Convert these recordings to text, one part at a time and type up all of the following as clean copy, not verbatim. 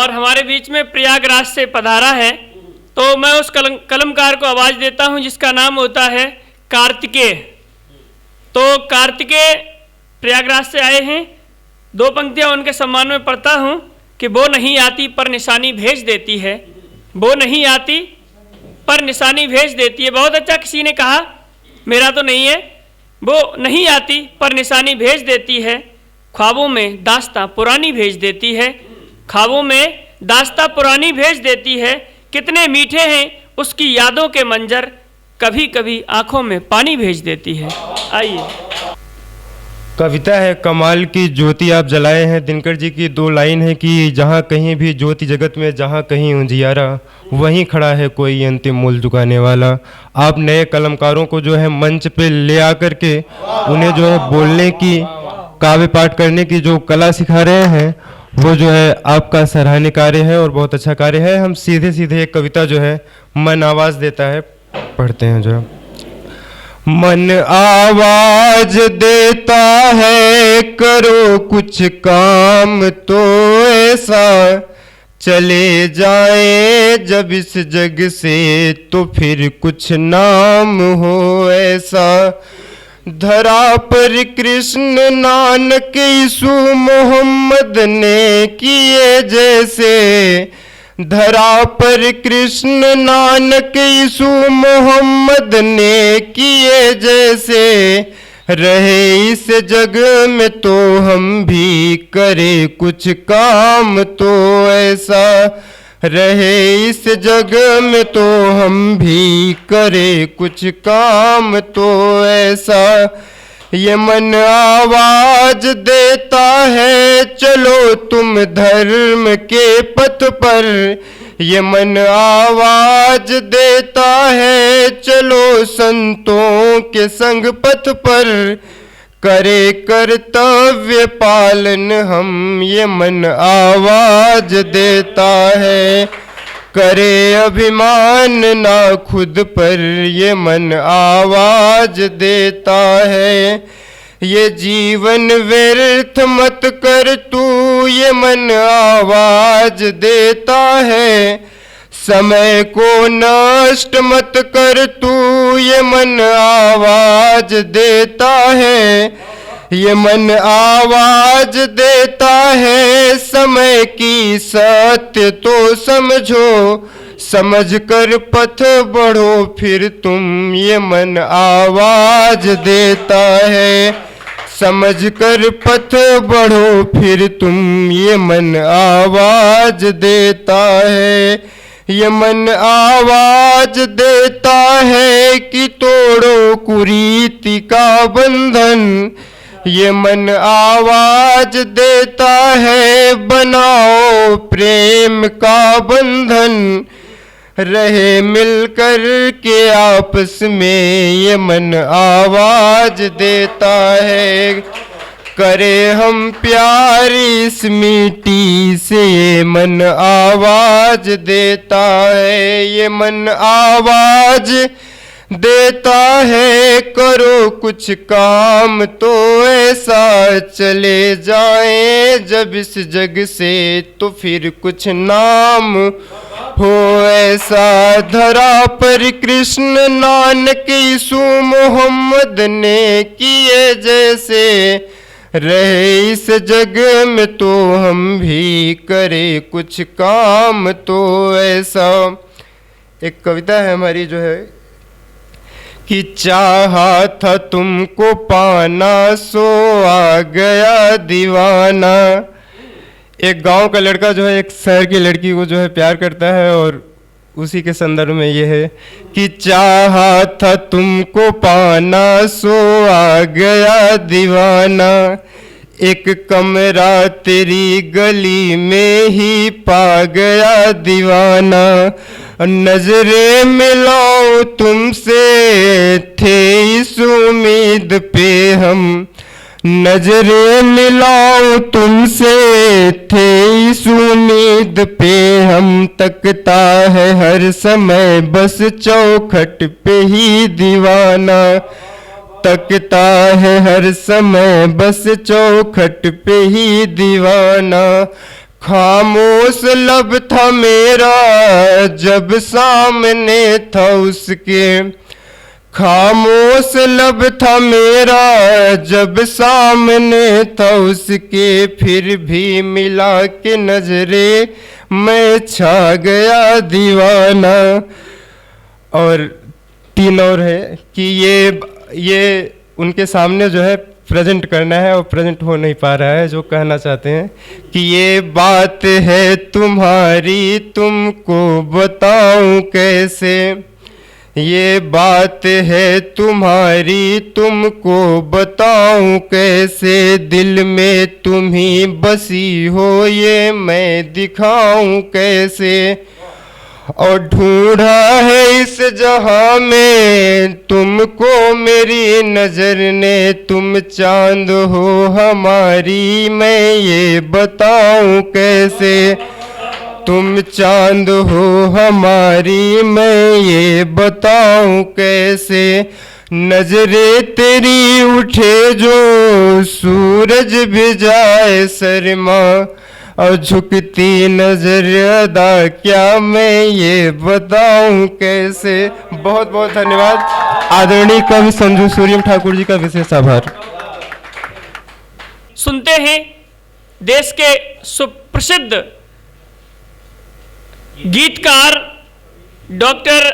और हमारे बीच में प्रयागराज से पधारा है। तो मैं उस कलमकार को आवाज़ देता हूं जिसका नाम होता है कार्तिकेय। तो कार्तिकेय प्रयागराज से आए हैं। 2 पंक्तियां उनके सम्मान में पढ़ता हूं कि वो नहीं आती पर निशानी भेज देती है, वो नहीं आती पर निशानी भेज देती है। बहुत अच्छा, किसी ने कहा, मेरा तो नहीं है। वो नहीं आती पर निशानी भेज देती है, ख्वाबों में दास्तां पुरानी भेज देती है, ख्वाबों में दास्तां पुरानी भेज देती है। कितने मीठे हैं उसकी यादों के मंजर, कभी कभी आंखों में पानी भेज देती है। आइए। कविता है कमाल की ज्योति आप जलाए हैं। दिनकर जी की 2 लाइन है कि जहाँ कहीं भी ज्योति जगत में, जहाँ कहीं उजियारा, वहीं खड़ा है कोई अंतिम मूल्य चुकाने वाला। आप नए कलमकारों को जो है मंच पे ले आकर के उन्हें जो है बोलने की, काव्य पाठ करने की जो कला सिखा रहे हैं, वो जो है आपका सराहनीय कार्य है और बहुत अच्छा कार्य है। हम सीधे सीधे एक कविता जो है मन आवाज़ देता है पढ़ते हैं। जो मन आवाज देता है करो कुछ काम तो ऐसा, चले जाए जब इस जग से तो फिर कुछ नाम हो ऐसा। धरा पर कृष्ण नानक यीशु मोहम्मद ने किए जैसे, धरा पर कृष्ण नानक यीशु मोहम्मद ने किए जैसे, रहे इस जग में तो हम भी करे कुछ काम तो ऐसा, रहे इस जग में तो हम भी करे कुछ काम तो ऐसा। ये मन आवाज देता है चलो तुम धर्म के पथ पर, ये मन आवाज देता है चलो संतों के संग पथ पर, करे कर्तव्य पालन हम, ये मन आवाज देता है। करे अभिमान ना खुद पर, ये मन आवाज देता है। ये जीवन व्यर्थ मत कर तू, ये मन आवाज देता है। समय को नष्ट मत कर तू, ये मन आवाज देता है। ये मन आवाज देता है समय की सत्य तो समझो, समझ कर पथ बढ़ो फिर तुम, ये मन आवाज देता है। समझ कर पथ बढ़ो फिर तुम, ये मन आवाज देता है। ये मन आवाज देता है कि तोड़ो कुरीति का बंधन, ये मन आवाज देता है बनाओ प्रेम का बंधन, रहे मिलकर के आपस में, ये मन आवाज देता है। करे हम प्यार इस मिट्टी से, ये मन आवाज देता है। ये मन आवाज देता है करो कुछ काम तो ऐसा, चले जाए जब इस जग से तो फिर कुछ नाम हो ऐसा। धरा पर कृष्ण नानक यीशु मोहम्मद ने किए जैसे, रहे इस जग में तो हम भी करे कुछ काम तो ऐसा। एक कविता है हमारी जो है कि चाहा था तुमको पाना सो आ गया दीवाना। एक गांव का लड़का जो है एक शहर की लड़की को जो है प्यार करता है और उसी के संदर्भ में ये है कि चाहा था तुमको पाना सो आ गया दीवाना, एक कमरा तेरी गली में ही पा गया दीवाना। नजरें मिलाऊं तुमसे थे इस उम्मीद पे हम, नजरें मिलाऊं तुमसे थे इस उम्मीद पे हम। तकता है हर समय बस चौखट पे ही दीवाना, तकता है हर समय बस चौखट पे ही दीवाना। खामोश लब था मेरा जब सामने था उसके, खामोश लब था मेरा जब सामने था उसके, फिर भी मिला के नजरे मैं छा गया दीवाना। और 3 और है कि ये उनके सामने जो है प्रेजेंट करना है और प्रेजेंट हो नहीं पा रहा है, जो कहना चाहते हैं कि ये बात है तुम्हारी तुमको बताऊं कैसे, ये बात है तुम्हारी तुमको बताऊं कैसे, दिल में तुम ही बसी हो ये मैं दिखाऊं कैसे। और ढूंढा है इस जहां में तुमको मेरी नजर ने, तुम चांद हो हमारी मैं ये बताऊं कैसे, तुम चांद हो हमारी मैं ये बताऊं कैसे। नजरे तेरी उठे जो सूरज भी जाए शर्मा, और झुकती नजर अदा क्या मैं ये बताऊं कैसे। बहुत बहुत धन्यवाद। आदरणीय कवि संजू सूर्यम ठाकुर जी का विशेष आभार। सुनते हैं देश के सुप्रसिद्ध गीतकार डॉक्टर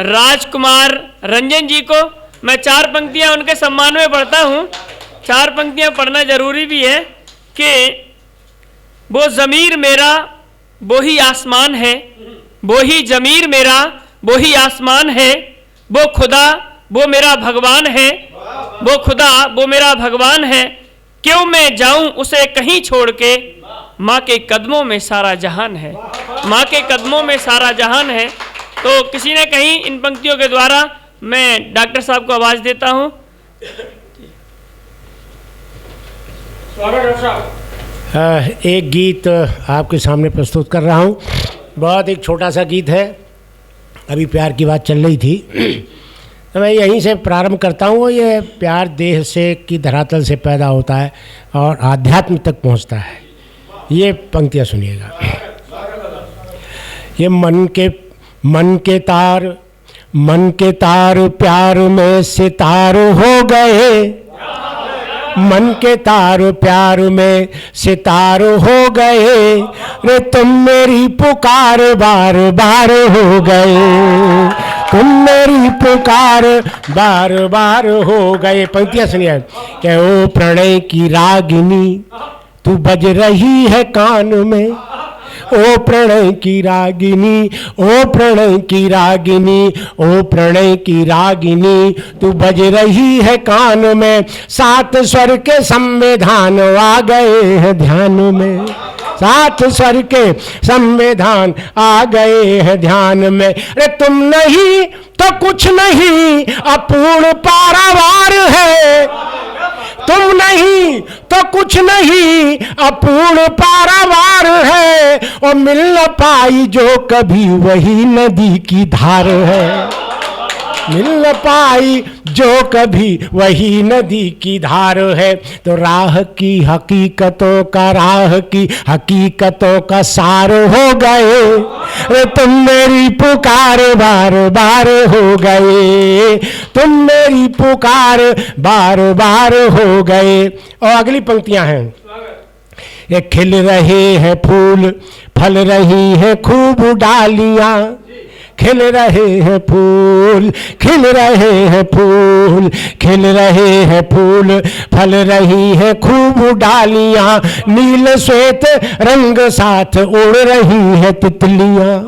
राजकुमार रंजन जी को। मैं 4 पंक्तियां उनके सम्मान में पढ़ता हूं। 4 पंक्तियां पढ़ना जरूरी भी है कि वो ज़मीर मेरा वो ही आसमान है, वो ही ज़मीर मेरा वो ही आसमान है, वो खुदा वो मेरा भगवान है, वो खुदा वो मेरा भगवान है, क्यों मैं जाऊं उसे कहीं छोड़ के, माँ के कदमों में सारा जहान है, माँ के कदमों में सारा जहान है। तो किसी ने कहीं इन पंक्तियों के द्वारा मैं डॉक्टर साहब को आवाज़ देता हूँ। एक गीत आपके सामने प्रस्तुत कर रहा हूँ। बहुत एक छोटा सा गीत है। अभी प्यार की बात चल रही थी तो मैं यहीं से प्रारंभ करता हूँ। ये प्यार देह से की धरातल से पैदा होता है और आध्यात्म तक पहुँचता है। ये पंक्तियाँ सुनिएगा। ये मन के तार प्यार में सितार हो गए, मन के तार प्यार में सितार हो गए, रे तुम मेरी पुकार बार बार हो गए, तुम मेरी पुकार बार बार हो गए। पंक्तियाँ सुनिए। कि ओ प्रणय की रागिनी तू बज रही है कान में, ओ प्रणय की रागिनी, ओ प्रणय की रागिनी, ओ प्रणय की रागिनी तू बज रही है कान में, 7 स्वर के संविधान आ गए हैं ध्यान में, 7 स्वर के संविधान आ गए हैं ध्यान में। अरे तुम नहीं तो कुछ नहीं अपूर्ण पारावार है, तुम नहीं तो कुछ नहीं अपूर्ण पारावार है, और मिल न पाई जो कभी वही नदी की धार है, मिल न पाई जो कभी वही नदी की धार है। तो राह की हकीकतों का, राह की हकीकतों का सार हो गए, तुम मेरी पुकार बार बार हो गए, तुम मेरी पुकार बार बार हो गए। और अगली पंक्तियां हैं। ये खिल रहे हैं फूल, फल रही हैं खूब डालियां, खिल रहे हैं फूल, खिल रहे हैं फूल, खिल रहे हैं फूल, फल रही हैं खूब डालियां, नील श्वेत रंग साथ उड़ रही हैं तितलियां,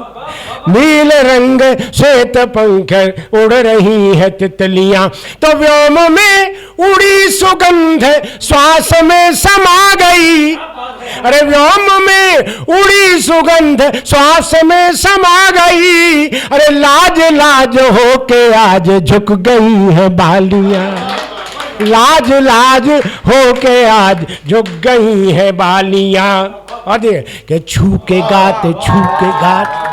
नील रंग श्वेत पंख उड़ रही है तितलियां। तो व्योम में उड़ी सुगंध श्वास में समा गई, अरे व्योम में उड़ी सुगंध श्वास में समा गई, अरे लाज लाज होके आज झुक गई है बालियां, लाज लाज होके आज झुक गई है बालियां। और के छू के गाते, छू के गाते,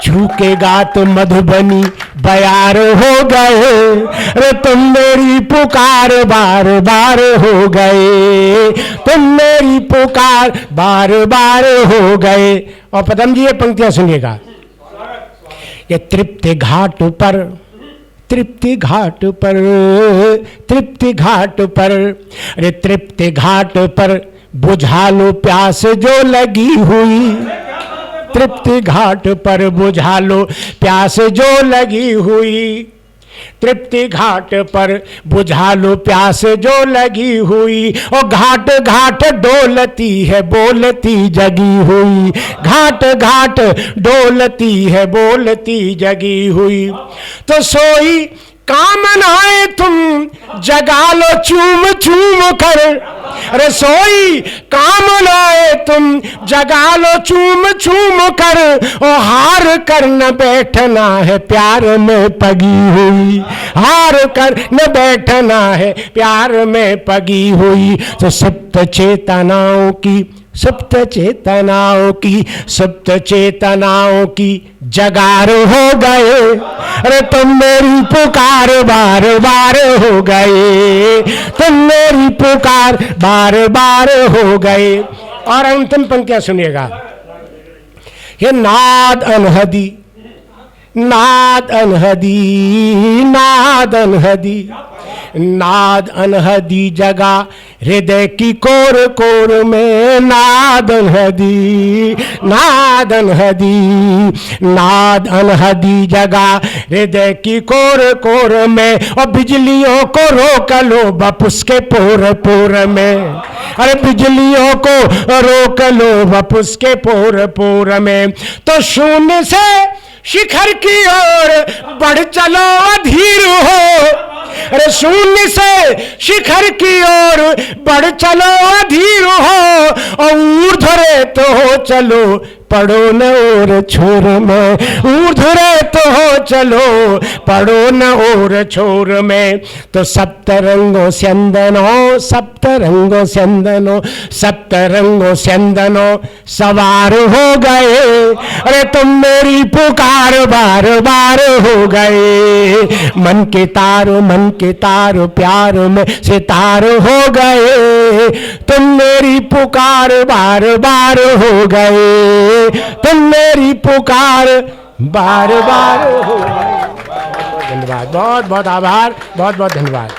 झुकेगा तो मधुबनी बयार हो गए, रे तुम मेरी पुकार बार बार हो गए, तुम मेरी पुकार बार बार हो गए। और पदम जी ये पंक्तियां सुनिएगा, ये तृप्ति घाट पर, तृप्ति घाट पर, तृप्ति घाट पर, अरे तृप्ति घाट पर बुझा लो प्यास जो लगी हुई, तृप्ति घाट पर बुझा लो प्यास जो लगी हुई, तृप्ति घाट पर बुझा लो प्यास जो लगी हुई। और घाट घाट डोलती है बोलती जगी हुई, घाट घाट डोलती है बोलती जगी हुई। तो सोई कामनाएं तुम जगा लो चूम चूम कर, अरे सोई कामनाएं तुम जगा लो चूम चूम कर, और हार कर न बैठना है प्यार में पगी हुई, हार कर न बैठना है प्यार में पगी हुई। तो सप्त चेतनाओं की, सप्त चेतनाओं की, सप्त चेतनाओं की जगार हो गए, अरे तुम मेरी पुकार बार बार हो गए, तुम मेरी पुकार बार बार हो गए। और अंतिम पंक्तियां सुनिएगा, ये नाद अनहदी, नाद अनहदी, नाद अनहदी, नाद अनहदी जगा हृदय की कोर कोर में, नाद अनहदी, नाद अनहदी, नाद अनहदी जगा हृदय की कोर कोर में। और बिजलियों को रोक लो बपुस के पोर पोर में, अरे बिजलियों को रोक लो बपुस के पोर पोर में। तो शून्य से शिखर की ओर बढ़ चलो अधीर हो, अरे शून्य से शिखर की ओर बढ़ चलो अधीर हो। और ऊर्ध्वरे तो हो चलो पढ़ो न और छोर में, ऊर्ध्वरे तो हो चलो पढ़ो न और छोर में। तो सप्तरंगों स्यंदनो, सप्तरंगों स्यंदनो, सप्तरंगों स्यंदनो सवार हो गए, अरे तुम मेरी पुकार बार बार हो गए। मन के तार प्यार में सितार हो गए, तुम मेरी पुकार बार बार हो गए, तुम मेरी पुकार बार बार हो गए। धन्यवाद, बहुत बहुत आभार, बहुत बहुत धन्यवाद।